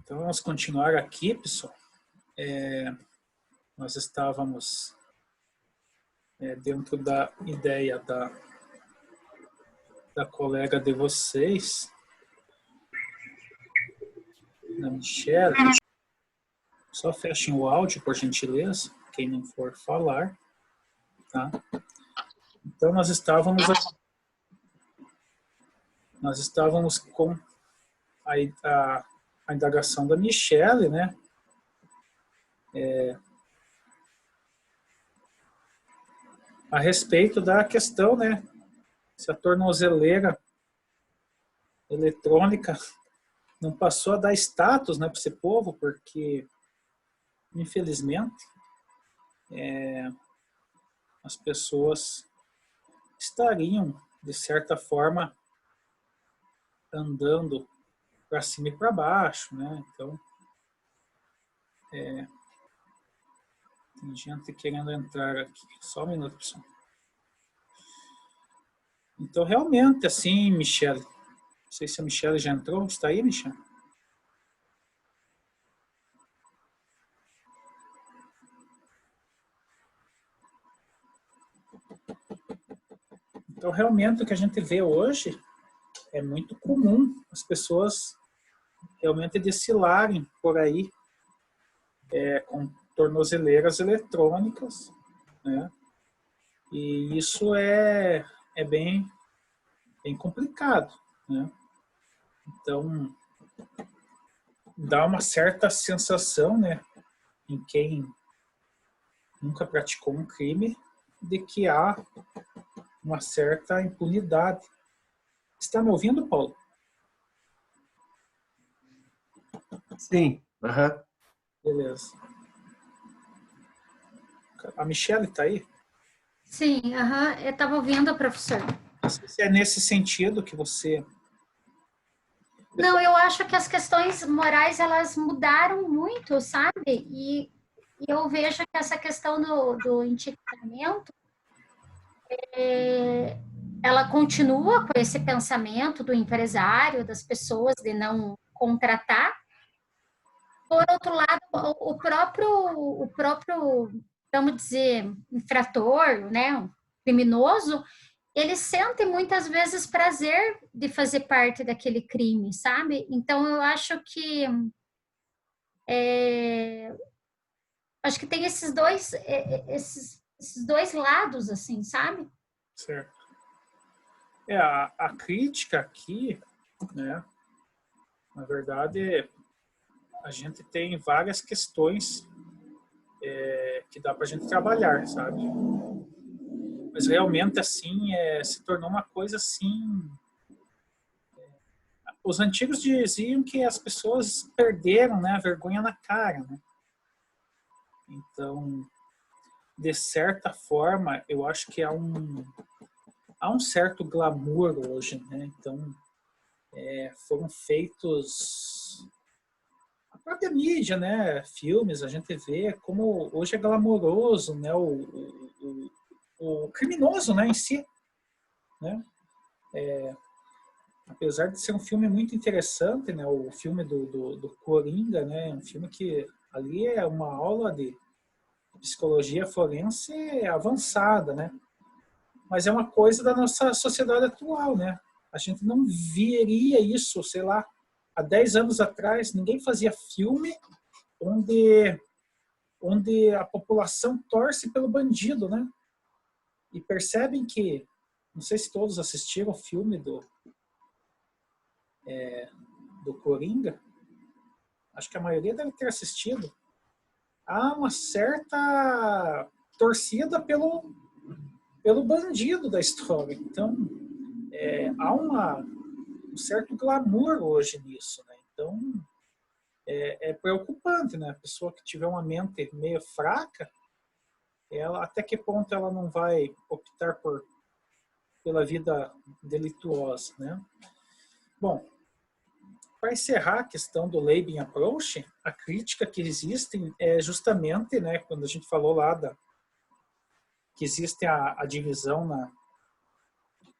Então, vamos continuar aqui, pessoal. Nós estávamos dentro da ideia da colega de vocês, da Michelle. Só fechem o áudio, por gentileza, quem não for falar. Tá? Então, nós estávamos com a indagação da Michelle, né? A respeito da questão, né? Se a tornozeleira eletrônica não passou a dar status, né, para esse povo, porque, infelizmente, as pessoas estariam, de certa forma, andando para cima e para baixo, né? Então, tem gente querendo entrar aqui. Só um minuto, pessoal. Então, realmente, assim, Michelle, não sei se a Michelle já entrou. Está aí, Michelle? Então, realmente, o que a gente vê hoje é muito comum as pessoas realmente desfilarem por aí com tornozeleiras eletrônicas, né? E isso é bem complicado, né? Então, dá uma certa sensação, né, em quem nunca praticou um crime, de que há uma certa impunidade. Está me ouvindo, Paulo? Sim. Beleza. A Michelle está aí? Sim, eu estava ouvindo, professor. Não sei se é nesse sentido que você... Não, eu acho que as questões morais, elas mudaram muito, sabe? E eu vejo que essa questão do etiquetamento, ela continua com esse pensamento do empresário, das pessoas de não contratar. Por outro lado, o próprio, vamos dizer, infrator, né, criminoso, ele sente muitas vezes prazer de fazer parte daquele crime, sabe? Então, eu acho que tem esses dois lados, assim, sabe? Certo. A crítica aqui, né, na verdade, a gente tem várias questões que dá para a gente trabalhar, sabe? Mas realmente, assim, se tornou uma coisa assim... Os antigos diziam que as pessoas perderam, né, a vergonha na cara, né? Então, de certa forma, eu acho que há um certo glamour hoje, né? Então, foram feitos... A própria mídia, né? Filmes, a gente vê como hoje é glamouroso, né? O criminoso, né, em si, né? Apesar de ser um filme muito interessante, né, o filme do Coringa, né, um filme que ali é uma aula de psicologia forense avançada, né, mas é uma coisa da nossa sociedade atual, né, a gente não veria isso, sei lá, há 10 anos atrás, ninguém fazia filme onde a população torce pelo bandido, né, e percebem que, não sei se todos assistiram o filme do Coringa, acho que a maioria deve ter assistido, há uma certa torcida pelo bandido da história. Então, há um certo glamour hoje nisso, né? Então, é preocupante, né? A pessoa que tiver uma mente meio fraca, até que ponto ela não vai optar pela vida delituosa, né? Bom, para encerrar a questão do labeling approach, a crítica que existe é justamente, né, quando a gente falou lá que existe a divisão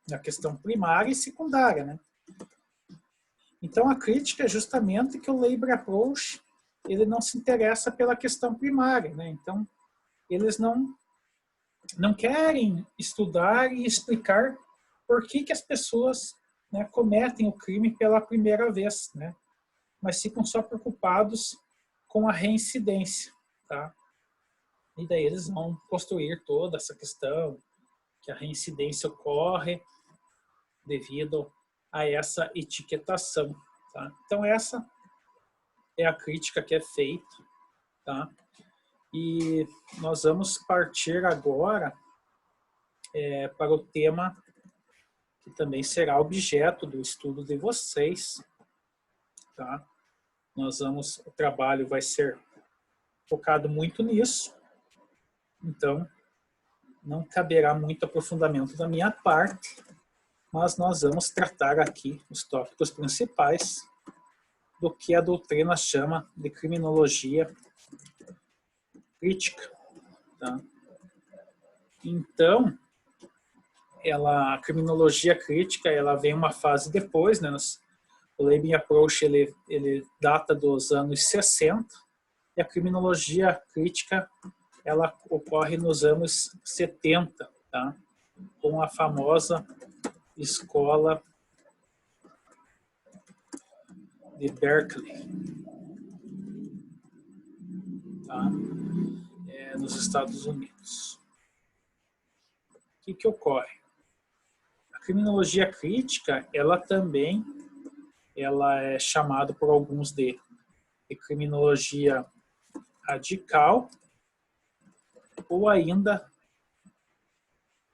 na questão primária e secundária, né? Então, a crítica é justamente que o labor approach, ele não se interessa pela questão primária, né? Então, eles não querem estudar e explicar por que as pessoas, né, cometem o crime pela primeira vez, né? Mas ficam só preocupados com a reincidência, tá? E daí eles vão construir toda essa questão que a reincidência ocorre devido a essa etiquetação, tá? Então essa é a crítica que é feita, tá? E nós vamos partir agora para o tema que também será objeto do estudo de vocês, tá? O trabalho vai ser focado muito nisso, então não caberá muito aprofundamento da minha parte, mas nós vamos tratar aqui os tópicos principais do que a doutrina chama de criminologia crítica, tá? Então, a criminologia crítica, ela vem uma fase depois, né? O Labeling Approach, ele data dos anos 60, e a criminologia crítica, ela ocorre nos anos 70, tá? Com a famosa escola de Berkeley, tá? Nos Estados Unidos. O que ocorre? A criminologia crítica, ela também é chamada por alguns de criminologia radical ou ainda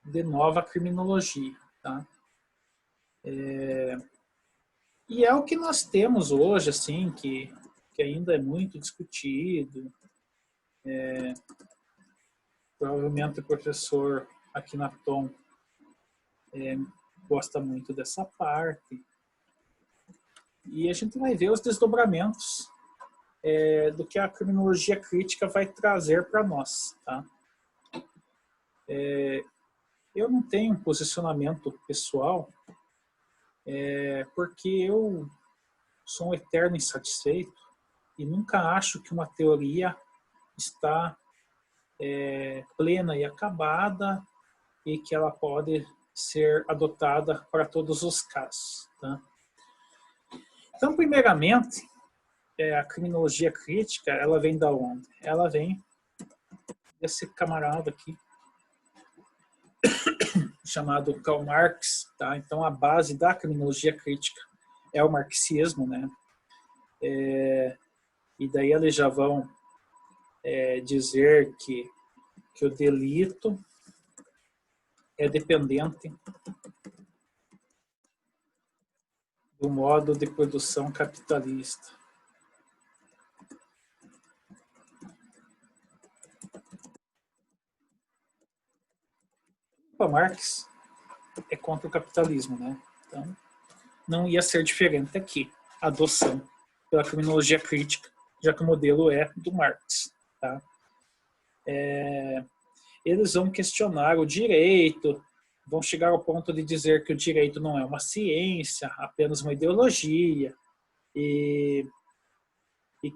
de nova criminologia, tá? E é o que nós temos hoje, assim, que ainda é muito discutido. Provavelmente o professor Akhenaton gosta muito dessa parte. E a gente vai ver os desdobramentos do que a criminologia crítica vai trazer para nós, tá? Eu não tenho um posicionamento pessoal, porque eu sou um eterno insatisfeito e nunca acho que uma teoria está plena e acabada e que ela pode ser adotada para todos os casos, tá? Então, primeiramente, a criminologia crítica, ela vem da onde? Ela vem desse camarada aqui, chamado Karl Marx, tá? Então, a base da criminologia crítica é o marxismo, né? E daí eles já vão dizer que o delito é dependente do modo de produção capitalista. O Marx é contra o capitalismo, né? Então, não ia ser diferente aqui a adoção pela criminologia crítica, já que o modelo é do Marx, tá? Eles vão questionar o direito, vão chegar ao ponto de dizer que o direito não é uma ciência, apenas uma ideologia, e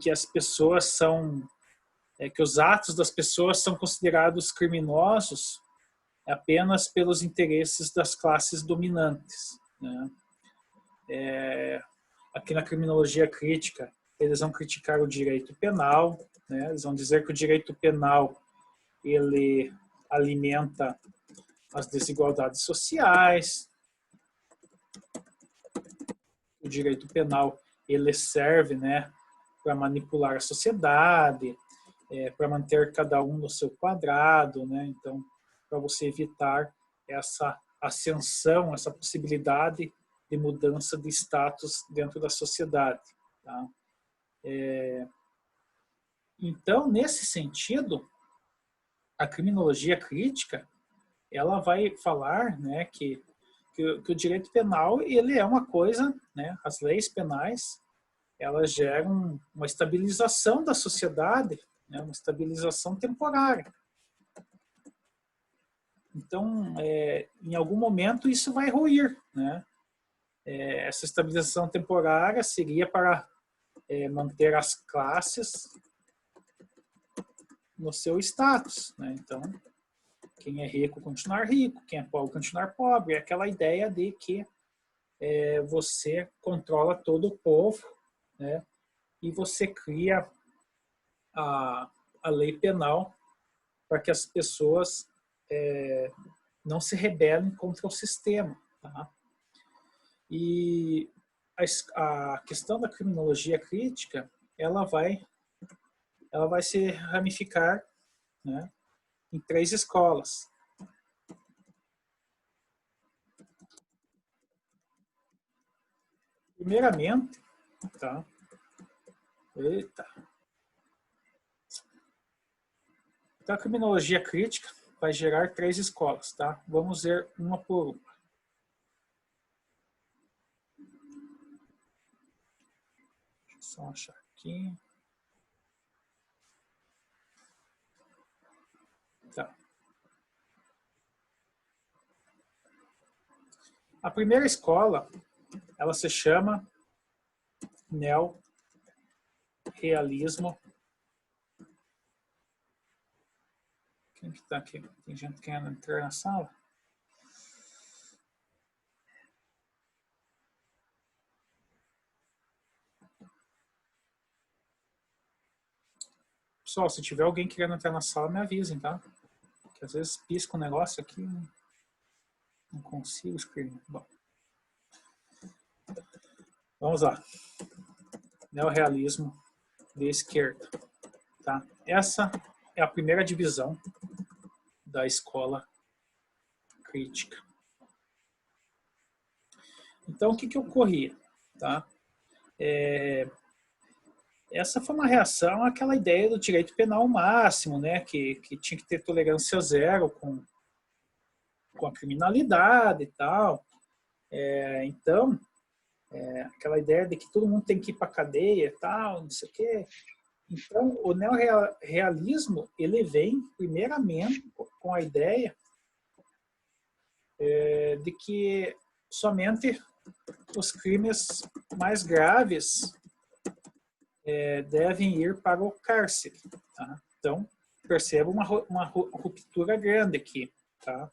que as pessoas são, que os atos das pessoas são considerados criminosos apenas pelos interesses das classes dominantes, né? Aqui na criminologia crítica, eles vão criticar o direito penal, né? Eles vão dizer que o direito penal ele alimenta as desigualdades sociais, o direito penal ele serve, né, para manipular a sociedade, para manter cada um no seu quadrado, né? Então, para você evitar essa ascensão, essa possibilidade de mudança de status dentro da sociedade, tá? Então, nesse sentido, a criminologia crítica ela vai falar, né, que o direito penal ele é uma coisa, né, as leis penais elas geram uma estabilização da sociedade, né, uma estabilização temporária. Então, em algum momento isso vai ruir, né? essa estabilização temporária seria para manter as classes no seu status, né? Então, quem é rico continuar rico, quem é pobre continuar pobre. É aquela ideia de que você controla todo o povo, né? E você cria a lei penal para que as pessoas não se rebelem contra o sistema. Tá? E a questão da criminologia crítica, ela vai se ramificar, né, em 3 escolas. Primeiramente, tá? Eita. Então, a criminologia crítica vai gerar 3 escolas, tá? Vamos ver uma por uma. Deixa eu só achar aqui. Tá. A primeira escola, ela se chama neorrealismo. Quem que tá aqui? Tem gente querendo entrar na sala? Pessoal, se tiver alguém querendo entrar na sala, me avisem, tá? Porque às vezes pisca um negócio aqui, não consigo escrever. Bom. Vamos lá. Neorrealismo de esquerda. Tá? Essa é a primeira divisão da escola crítica. Então, o que ocorria? Tá? Essa foi uma reação àquela ideia do direito penal máximo, né? Que tinha que ter tolerância zero com a criminalidade e tal. Então, aquela ideia de que todo mundo tem que ir para a cadeia e tal, não sei o quê. Então, o neorrealismo, ele vem primeiramente com a ideia de que somente os crimes mais graves devem ir para o cárcere. Tá? Então, perceba uma ruptura grande aqui. Tá?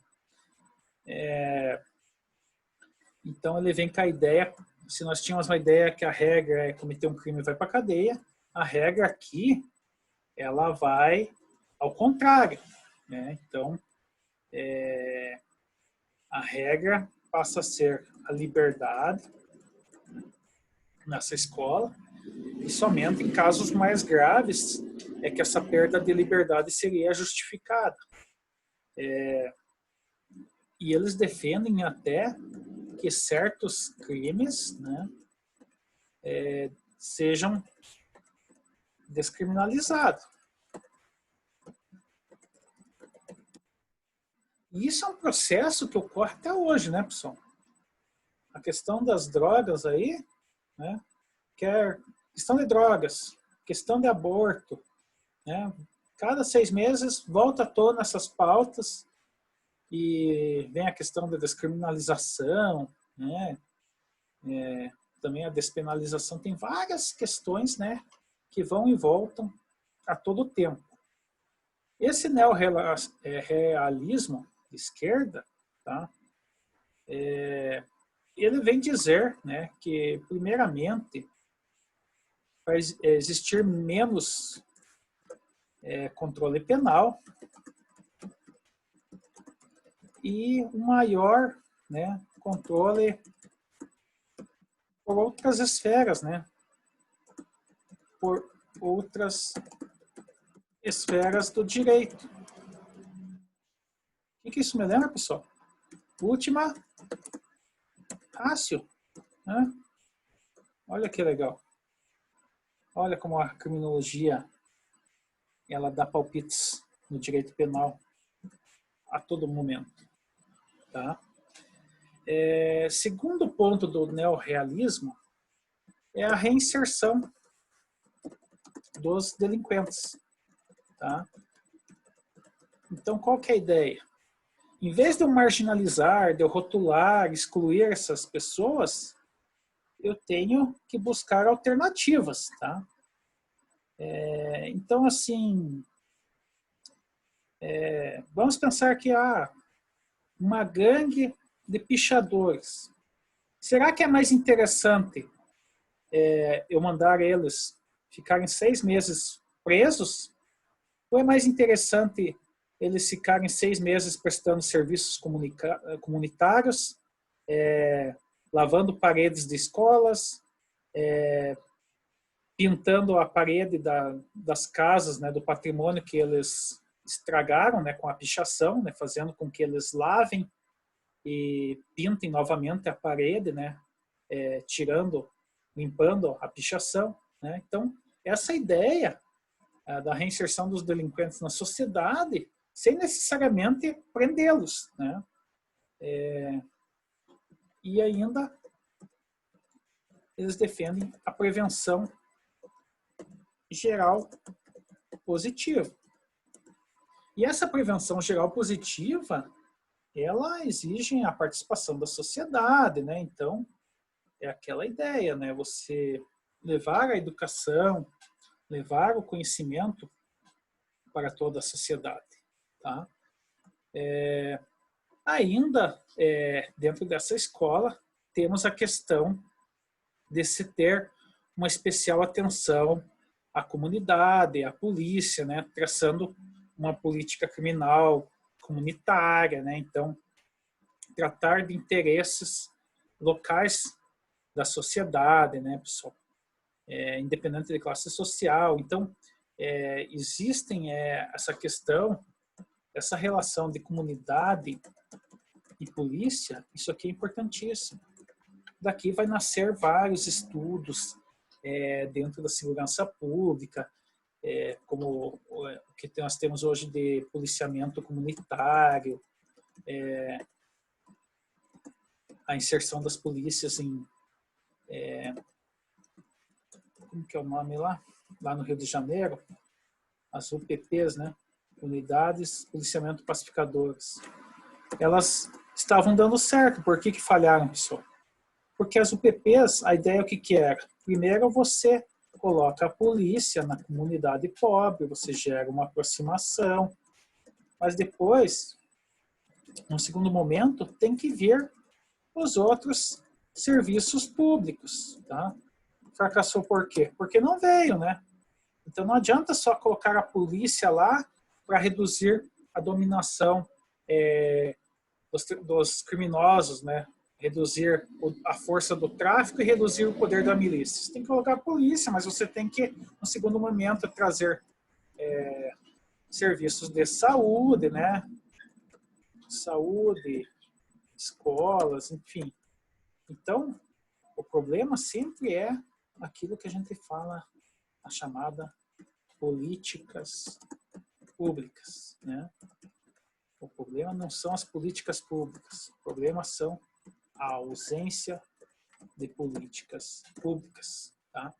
Então, ele vem com a ideia, se nós tínhamos uma ideia que a regra é cometer um crime e vai para a cadeia, a regra aqui, ela vai ao contrário. Né? Então, a regra passa a ser a liberdade nessa escola, e somente em casos mais graves é que essa perda de liberdade seria justificada. E eles defendem até que certos crimes, né, sejam descriminalizados. E isso é um processo que ocorre até hoje, né, pessoal? A questão das drogas aí, né, questão de drogas, questão de aborto, né, cada 6 meses volta à tona essas pautas e vem a questão da descriminalização, né, também a despenalização, tem várias questões, né, que vão e voltam a todo tempo. Esse neorrealismo de esquerda, tá, ele vem dizer, né, que, primeiramente, vai existir menos controle penal e um maior, né, controle por outras esferas, né, por outras esferas do direito. O que isso me lembra, pessoal? Última rácio. Né? Olha que legal. Olha como a criminologia ela dá palpites no direito penal a todo momento. Tá? Segundo ponto do neorrealismo é a reinserção dos delinquentes. Tá? Então, qual que é a ideia? Em vez de eu marginalizar, de eu rotular, excluir essas pessoas, eu tenho que buscar alternativas, tá? Então, assim, vamos pensar que há uma gangue de pichadores. Será que é mais interessante eu mandar eles ficarem 6 meses presos? Ou é mais interessante eles ficarem 6 meses prestando serviços comunitários, lavando paredes de escolas, pintando a parede das casas, né, do patrimônio que eles estragaram, né, com a pichação, né, fazendo com que eles lavem e pintem novamente a parede, né, limpando a pichação, né? Então, essa ideia da reinserção dos delinquentes na sociedade, sem necessariamente prendê-los, né? E ainda eles defendem a prevenção geral positiva. E essa prevenção geral positiva, ela exige a participação da sociedade, né? Então, é aquela ideia, né? Você levar a educação, levar o conhecimento para toda a sociedade, tá? Ainda, dentro dessa escola, temos a questão de se ter uma especial atenção à comunidade, à polícia, né? Traçando uma política criminal comunitária, né? Então, tratar de interesses locais da sociedade, né, pessoal? Independente de classe social. Então, existem essa questão, essa relação de comunidade e polícia, isso aqui é importantíssimo. Daqui vai nascer vários estudos dentro da segurança pública, como o que nós temos hoje de policiamento comunitário, a inserção das polícias em... como que é o nome lá? Lá no Rio de Janeiro, as UPPs, né? Unidades Policiamento Pacificadores. Elas estavam dando certo. Por que falharam, pessoal? Porque as UPPs, a ideia é o que era? Primeiro, você coloca a polícia na comunidade pobre, você gera uma aproximação, mas depois, no segundo momento, tem que vir os outros serviços públicos, tá? Fracassou por quê? Porque não veio, né? Então não adianta só colocar a polícia lá para reduzir a dominação dos criminosos, né? Reduzir a força do tráfico e reduzir o poder da milícia. Você tem que colocar a polícia, mas você tem que, no segundo momento, trazer serviços de saúde, né? Saúde, escolas, enfim. Então, o problema sempre é aquilo que a gente fala, a chamada políticas públicas, né? O problema não são as políticas públicas, o problema são a ausência de políticas públicas, tá?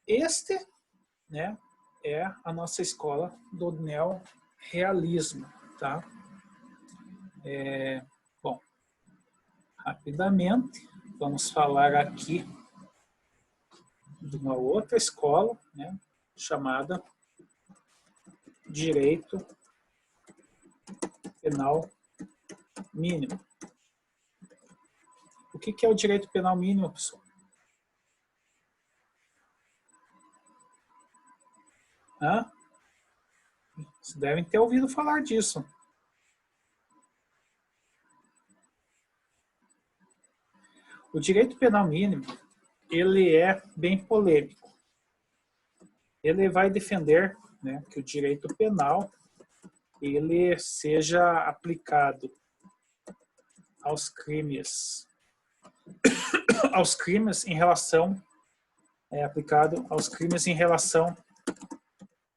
Este, né, é a nossa escola do neorrealismo, tá? Bom, rapidamente, vamos falar aqui de uma outra escola, né, chamada Direito Penal Mínimo. O que é o direito penal mínimo, pessoal? Vocês devem ter ouvido falar disso. O direito penal mínimo, ele é bem polêmico. Ele vai defender, né, que o direito penal ele seja aplicado aos crimes em relação aplicado aos crimes em relação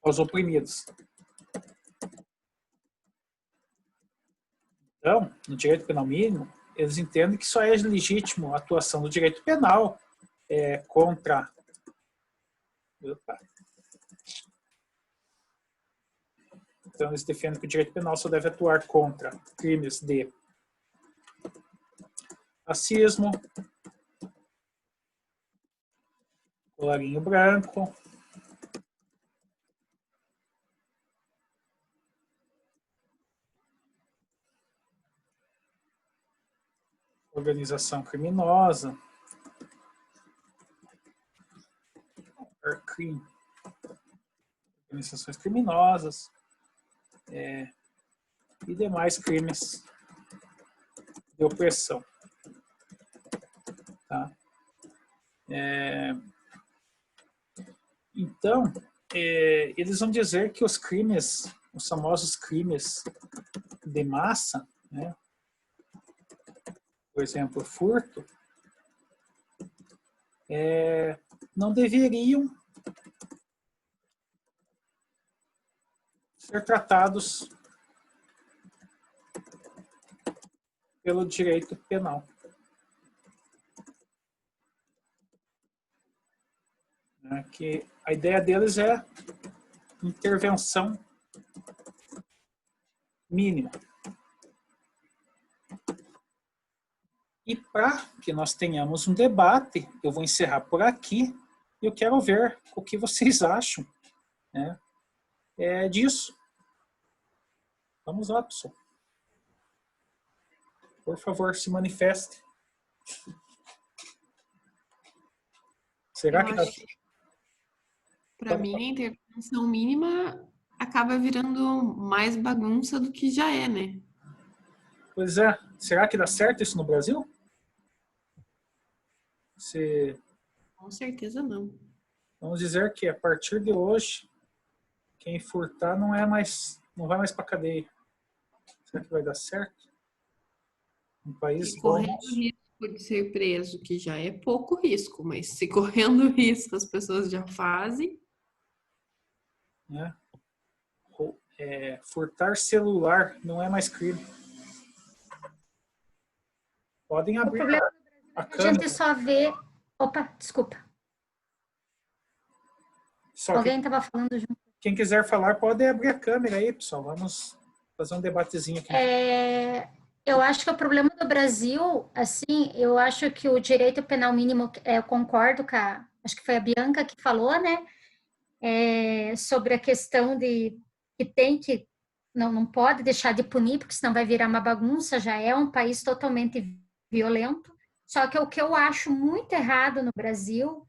aos oprimidos. Então, no direito penal mínimo, eles entendem que só é legítimo a atuação do direito penal contra... Opa. Então, eles defendem que o direito penal só deve atuar contra crimes de racismo, Colarinho branco. Organização criminosa. Crime. Organizações criminosas. E demais crimes de opressão. Tá? Então, eles vão dizer que os crimes, os famosos crimes de massa, né? Por exemplo, furto, não deveriam ser tratados pelo direito penal. Que a ideia deles é intervenção mínima. E para que nós tenhamos um debate, eu vou encerrar por aqui e eu quero ver o que vocês acham, né, disso. Vamos lá, pessoal. Por favor, se manifeste. Será que... Para mim, a intervenção mínima acaba virando mais bagunça do que já é, né? Pois é. Será que dá certo isso no Brasil? Com certeza não. Vamos dizer que a partir de hoje, quem furtar não vai mais para cadeia. Será que vai dar certo? Um país E correndo risco de ser preso, que já é pouco risco, mas se correndo risco as pessoas já fazem. Né? Furtar celular não é mais crime. Podem abrir a câmera. A gente só vê... Opa, desculpa. Alguém estava falando junto. Quem quiser falar, pode abrir a câmera aí, pessoal. Vamos fazer um debatezinho aqui. Eu acho que o problema do Brasil, assim, eu acho que o direito penal mínimo, eu concordo com acho que foi a Bianca que falou, né? Sobre a questão de que tem que, não pode deixar de punir, porque senão vai virar uma bagunça, já é um país totalmente violento. Só que o que eu acho muito errado no Brasil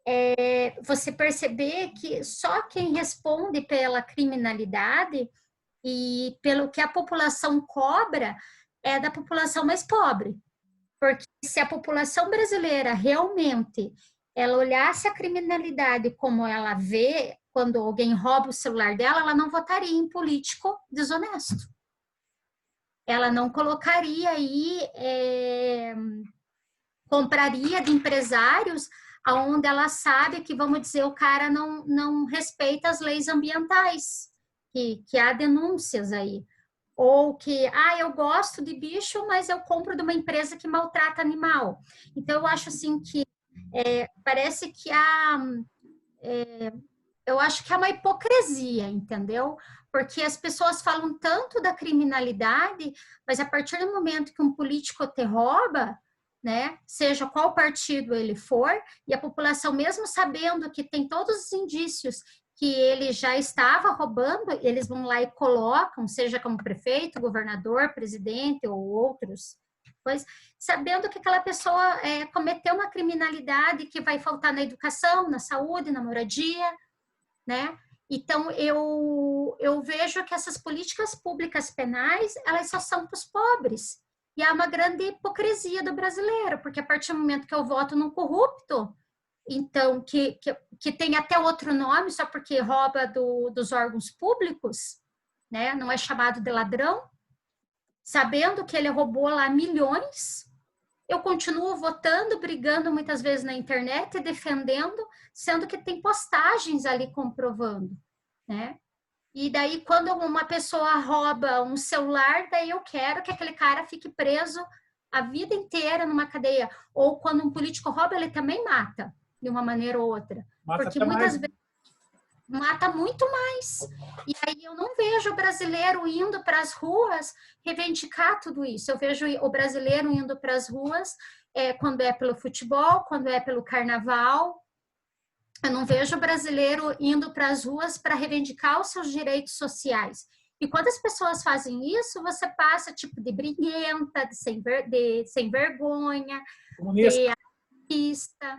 é você perceber que só quem responde pela criminalidade e pelo que a população cobra é da população mais pobre. Porque se a população brasileira realmente ela olhasse a criminalidade como ela vê quando alguém rouba o celular dela, ela não votaria em político desonesto. Ela não colocaria aí, compraria de empresários onde ela sabe que, vamos dizer, o cara não respeita as leis ambientais, que há denúncias aí. Ou que, eu gosto de bicho, mas eu compro de uma empresa que maltrata animal. Então, eu acho assim que parece que eu acho que é uma hipocrisia, entendeu? Porque as pessoas falam tanto da criminalidade, mas a partir do momento que um político te rouba, né, seja qual partido ele for, e a população, mesmo sabendo que tem todos os indícios que ele já estava roubando, eles vão lá e colocam, seja como prefeito, governador, presidente ou outros, pois, sabendo que aquela pessoa cometeu uma criminalidade que vai faltar na educação, na saúde, na moradia, né? Então, eu vejo que essas políticas públicas penais, elas só são para os pobres. E há uma grande hipocrisia do brasileiro, porque a partir do momento que eu voto num corrupto, então, que tem até outro nome, só porque rouba dos órgãos públicos, né? Não é chamado de ladrão, sabendo que ele roubou lá milhões, eu continuo votando, brigando muitas vezes na internet, defendendo, sendo que tem postagens ali comprovando, né? E daí, quando uma pessoa rouba um celular, daí eu quero que aquele cara fique preso a vida inteira numa cadeia. Ou quando um político rouba, ele também mata, de uma maneira ou outra. Porque muitas vezes mata muito mais. E aí eu não vejo o brasileiro indo para as ruas reivindicar tudo isso. Eu vejo o brasileiro indo para as ruas quando é pelo futebol, quando é pelo carnaval, Eu não vejo brasileiro indo para as ruas para reivindicar os seus direitos sociais. E quando as pessoas fazem isso, você passa tipo de briguenta, de sem vergonha, Comunista. de artista,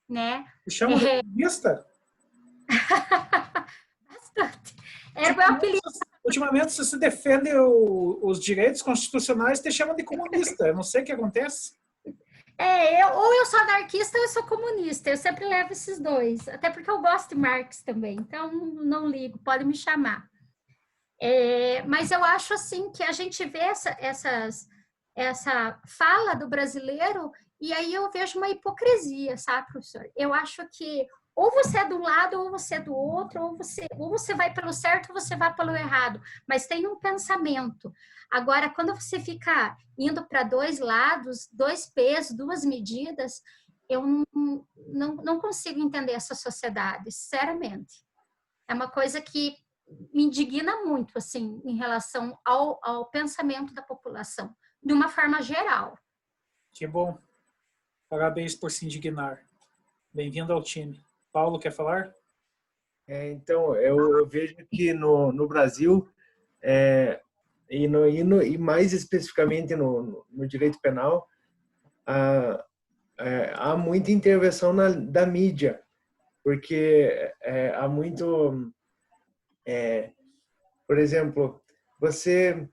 né? Me chamam de comunista? Bastante. Era o meu apelido. Ultimamente, se você defende os direitos constitucionais, te chamam de comunista. Eu não sei o que acontece. Ou eu sou anarquista ou eu sou comunista. Eu sempre levo esses dois. Até porque eu gosto de Marx também. Então, não ligo, pode me chamar. Mas eu acho assim que a gente vê essa fala do brasileiro e aí eu vejo uma hipocrisia, sabe, professor? Eu acho que ou você é de um lado ou você é do outro, ou você vai pelo certo ou você vai pelo errado, mas tem um pensamento. Agora, quando você fica indo para dois lados, dois pesos, duas medidas, eu não consigo entender essa sociedade, sinceramente. É uma coisa que me indigna muito, assim, em relação ao pensamento da população, de uma forma geral. Que bom. Parabéns por se indignar. Bem-vindo ao time. Paulo, quer falar? Então, eu vejo que no Brasil, e mais especificamente no direito penal, há muita intervenção da mídia, porque há muito... por exemplo, você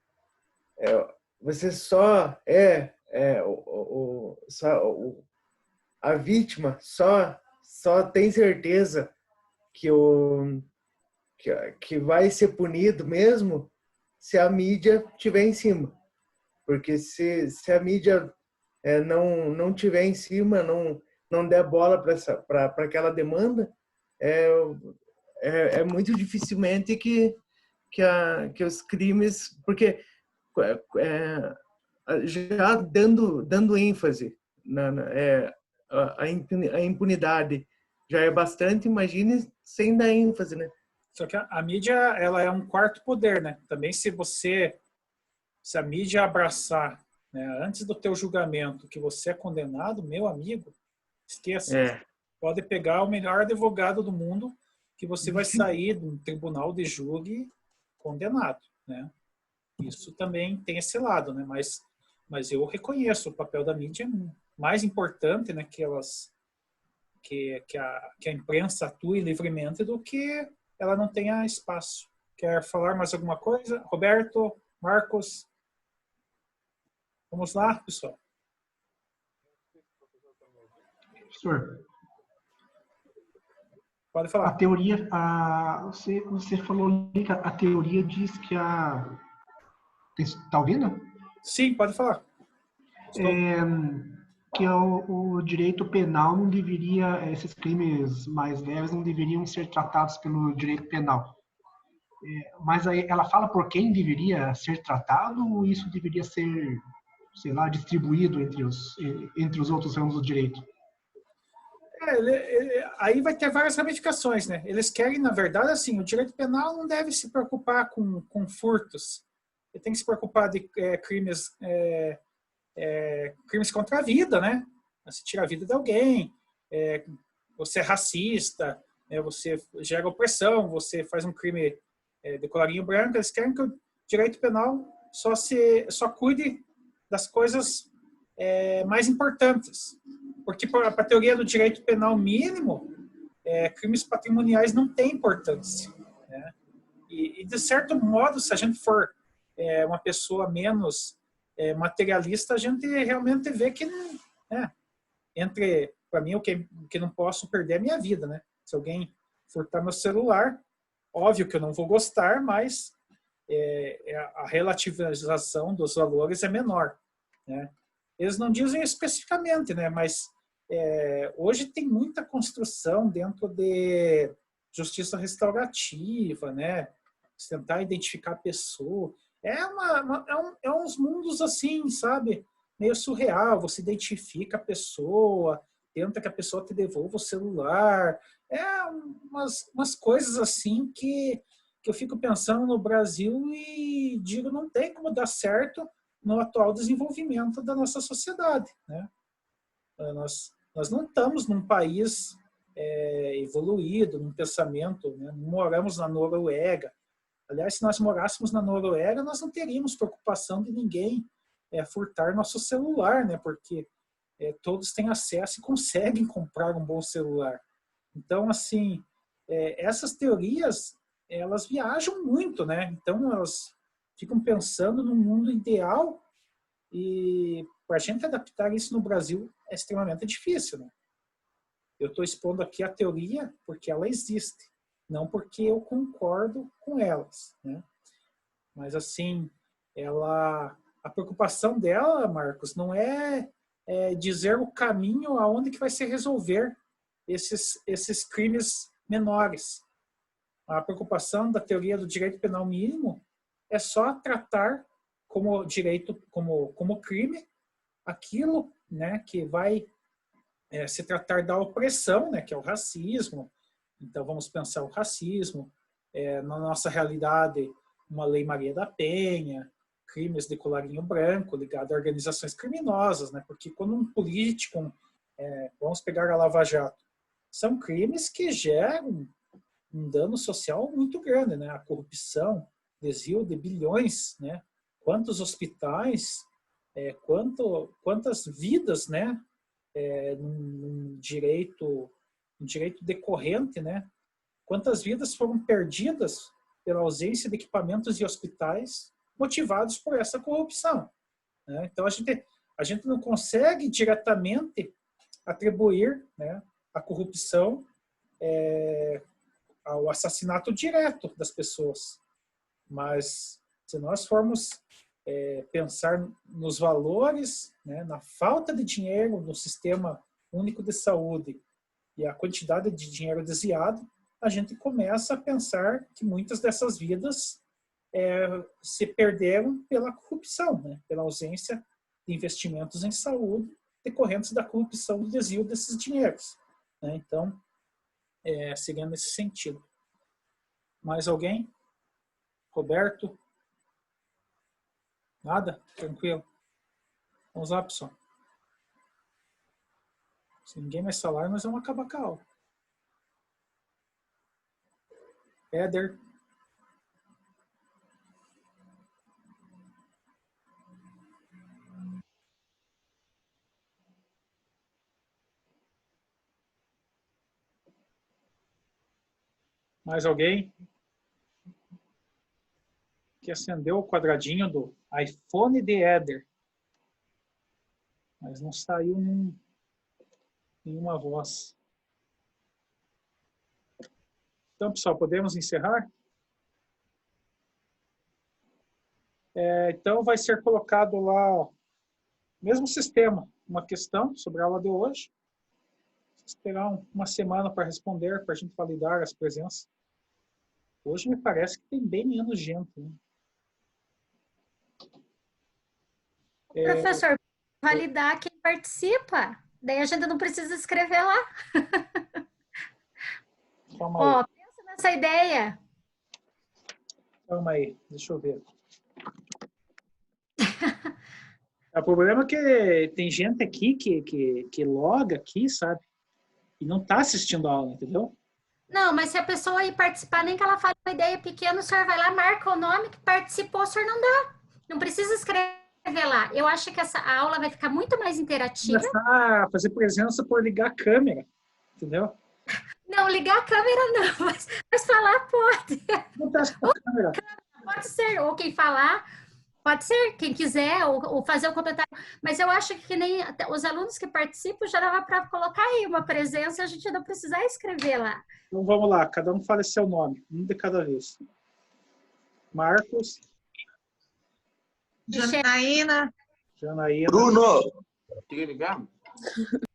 só a vítima só tem certeza que vai ser punido mesmo se a mídia estiver em cima. Porque se a mídia não tiver em cima, não der bola para aquela demanda, muito dificilmente que os crimes... Porque já dando ênfase a impunidade já é bastante, imagine sem dar ênfase, né? Só que a mídia, ela é um quarto poder, né? Também se a mídia abraçar, né, antes do teu julgamento que você é condenado, meu amigo, esqueça. Pode pegar o melhor advogado do mundo que você vai sair de um tribunal de júri condenado, né? Isso também tem esse lado, né? Mas eu reconheço o papel da mídia mais importante, né? Que a imprensa atue livremente do que ela não tenha espaço. Quer falar mais alguma coisa? Roberto, Marcos? Vamos lá, pessoal. Professor, pode falar. A teoria, você falou ali que a teoria diz que Está ouvindo? Sim, pode falar. Que o direito penal não deveria, esses crimes mais leves não deveriam ser tratados pelo direito penal. Mas aí ela fala por quem deveria ser tratado ou isso deveria ser, sei lá, distribuído entre os outros ramos do direito? Aí vai ter várias ramificações, né? Eles querem, na verdade, assim, o direito penal não deve se preocupar com furtos. Ele tem que se preocupar de crimes contra a vida, né? Você tira a vida de alguém, você é racista, você gera opressão, você faz um crime de colarinho branco. Eles querem que o direito penal só cuide das coisas mais importantes. Porque para a teoria do direito penal mínimo, crimes patrimoniais não têm importância, né? E, de certo modo, se a gente for uma pessoa menos materialista, a gente realmente vê que, para mim, o que não posso perder é a minha vida, né? Se alguém furtar meu celular, óbvio que eu não vou gostar, mas a relativização dos valores é menor, né? Eles não dizem especificamente, né? Mas hoje tem muita construção dentro de justiça restaurativa, né? Tentar identificar a pessoa. Uns mundos assim, sabe? Meio surreal. Você identifica a pessoa, tenta que a pessoa te devolva o celular. Umas coisas assim que eu fico pensando no Brasil e digo, não tem como dar certo no atual desenvolvimento da nossa sociedade, né? Nós não estamos num país evoluído, num pensamento, né? Não moramos na Noruega. Aliás, se nós morássemos na Noruega, nós não teríamos preocupação de ninguém furtar nosso celular, né? Porque todos têm acesso e conseguem comprar um bom celular. Então, assim, essas teorias, elas viajam muito, né? Então, elas ficam pensando num mundo ideal e para a gente adaptar isso no Brasil é extremamente difícil, né? Eu estou expondo aqui a teoria porque ela existe, não porque eu concordo com elas, né? Mas, assim, a preocupação dela, Marcos, não é dizer o caminho aonde que vai se resolver esses crimes menores. A preocupação da teoria do direito penal mínimo é só tratar como direito, como crime, aquilo, né, que vai se tratar da opressão, né, que é o racismo. Então, vamos pensar o racismo, na nossa realidade, uma lei Maria da Penha, crimes de colarinho branco ligado a organizações criminosas, né? Porque quando um político, vamos pegar a Lava Jato, são crimes que geram um dano social muito grande, né? A corrupção, desvio de bilhões, né? Quantos hospitais, quantas vidas, né? Num direito decorrente, né? Quantas vidas foram perdidas pela ausência de equipamentos e hospitais motivados por essa corrupção, né? Então, a gente não consegue diretamente atribuir, né, a corrupção ao assassinato direto das pessoas. Mas, se nós formos pensar nos valores, né, na falta de dinheiro no Sistema Único de Saúde e a quantidade de dinheiro desviado, a gente começa a pensar que muitas dessas vidas se perderam pela corrupção, né? Pela ausência de investimentos em saúde decorrentes da corrupção, do desvio desses dinheiros, né? Então, seria nesse sentido. Mais alguém? Roberto? Nada? Tranquilo? Vamos lá, pessoal. Se ninguém mais falar, nós vamos acabar com a aula. Éder? Mais alguém? Que acendeu o quadradinho do iPhone de Éder. Mas não saiu nenhuma voz. Então, pessoal, podemos encerrar? Então, vai ser colocado lá, mesmo sistema, uma questão sobre a aula de hoje. Esperar uma semana para responder, para a gente validar as presenças. Hoje me parece que tem bem menos gente, né? Professor, validar quem participa. Daí a gente não precisa escrever lá. Calma aí. Pensa nessa ideia. Calma aí, deixa eu ver. O problema é que tem gente aqui que loga aqui, sabe? E não está assistindo a aula, entendeu? Não, mas se a pessoa ir participar, nem que ela fale uma ideia pequena, o senhor vai lá, marca o nome que participou, o senhor não dá. Não precisa escrever lá. Eu acho que essa aula vai ficar muito mais interativa. Começar a fazer presença por ligar a câmera, entendeu? Não, ligar a câmera não, mas falar pode. Não tá com a câmera. Pode ser, ou quem falar, pode ser, quem quiser, ou fazer o comentário. Mas eu acho que nem os alunos que participam já dava para colocar aí uma presença, a gente não precisa escrever lá. Então vamos lá, cada um fale seu nome, um de cada vez. Marcos. Janaína. Bruno. Quer ligar?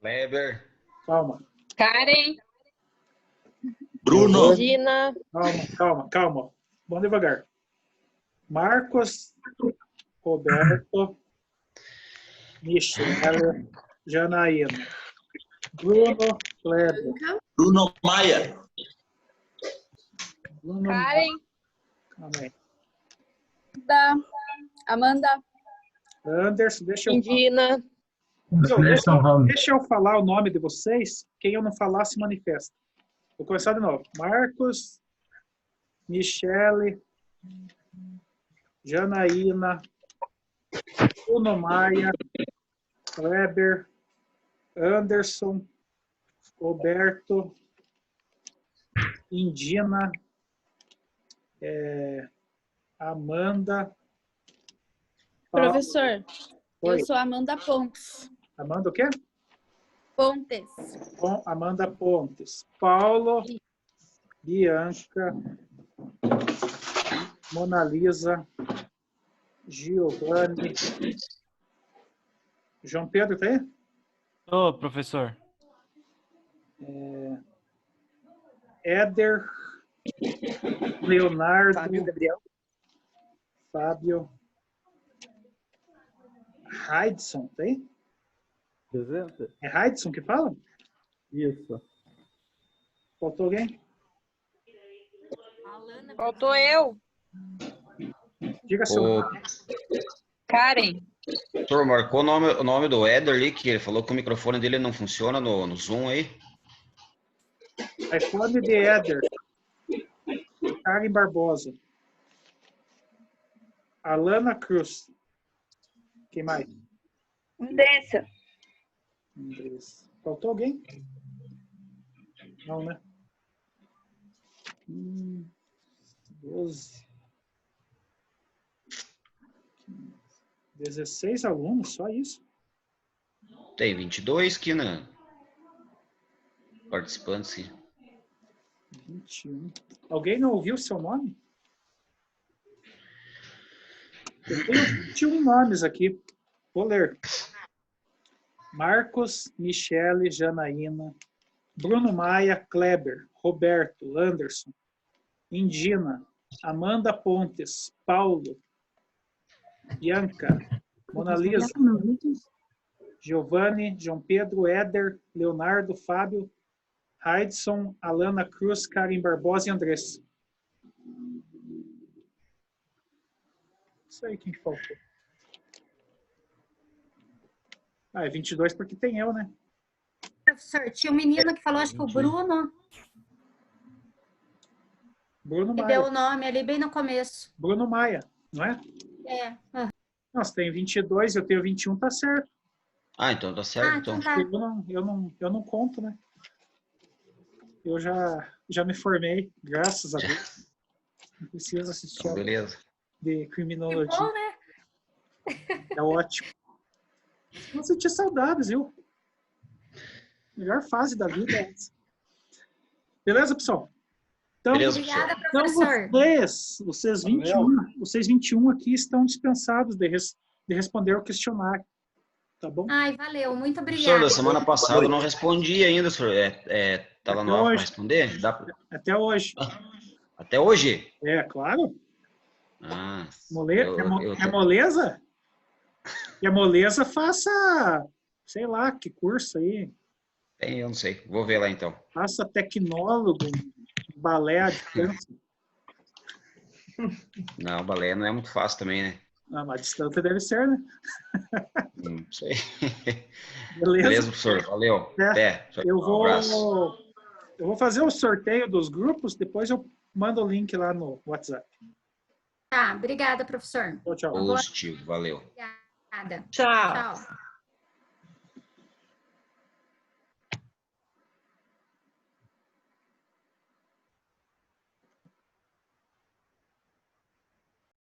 Leber. Calma. Karen. Bruno. Gina. Calma. Vamos devagar. Marcos, Roberto, Michele, Janaína, Bruno, Kleber. Bruno Maia. Bruno, Karen. calma aí. Da Amanda. Anderson, deixa eu... Indina. Anderson Ramos. Deixa eu falar o nome de vocês. Quem eu não falar se manifesta. Vou começar de novo. Marcos, Michele, Janaína, Bruno Maia, Kleber, Anderson, Roberto, Indina, Amanda. Professor, Oi. eu sou Amanda Pontes. Amanda o quê? Pontes. Com Amanda Pontes. Paulo, Bianca, Mona Lisa, Giovanni. João Pedro, tá aí? Ô, professor. Éder, Leonardo, Fábio Gabriel. Fábio, Raidson, tá aí? Presente? É Raidson que fala? Isso. Faltou alguém? Faltou eu. Diga seu Ô, nome. Karen. Professor, marcou o nome do Éder ali, que ele falou que o microfone dele não funciona no Zoom aí. iPhone de Éder. Karen Barbosa. Alana Cruz. Quem mais? Andressa. Andressa. Faltou alguém? Não, né? 12. 16 alunos, só isso? Tem 22 aqui, né? Participantes, sim. 21. Alguém não ouviu o seu nome? Eu tenho 21 nomes aqui. Vou ler. Marcos, Michele, Janaína, Bruno Maia, Kleber, Roberto, Anderson, Indina, Amanda Pontes, Paulo, Bianca, Mona Lisa, Giovanni, João Pedro, Éder, Leonardo, Fábio, Raidson, Alana Cruz, Karen Barbosa e Andressa. Isso aí, quem que faltou? Ah, é 22 porque tem eu, né? Professor, tinha um menino que falou, acho que o Bruno, Bruno que Maia. deu o nome ali bem no começo. Bruno Maia, não é? É. Nossa, tem 22, eu tenho 21, tá certo. Ah, então tá certo. então Então. tá. Eu não conto, né? Eu já me formei, graças a Deus. Não preciso assistir Então, aula beleza. de Que criminologia. bom, né? É ótimo. Não senti saudades, viu? Melhor fase da vida é essa. Beleza, pessoal? Então, Beleza, Obrigada, professor. professor. vocês 21 aqui estão dispensados de responder o questionário. Tá bom? Ai, valeu. Muito Professor, obrigada. da semana passada eu não respondi ainda, senhor. Tá lá Até no ar para hoje. responder? Até hoje. Até hoje? É, claro. Ah, É moleza? E a moleza faça, sei lá, que curso aí. Eu não sei. Vou ver lá então. Faça tecnólogo, balé à distância. Não, balé não é muito fácil também, né? Ah, mas a distância deve ser, né? Não sei. Beleza? Beleza, professor. Valeu. Até. Eu Um abraço. vou fazer o sorteio dos grupos, depois eu mando o link lá no WhatsApp. Tá, obrigada, professor. Tchau, tchau. Positivo. Valeu. Obrigada. Tchau. Tchau.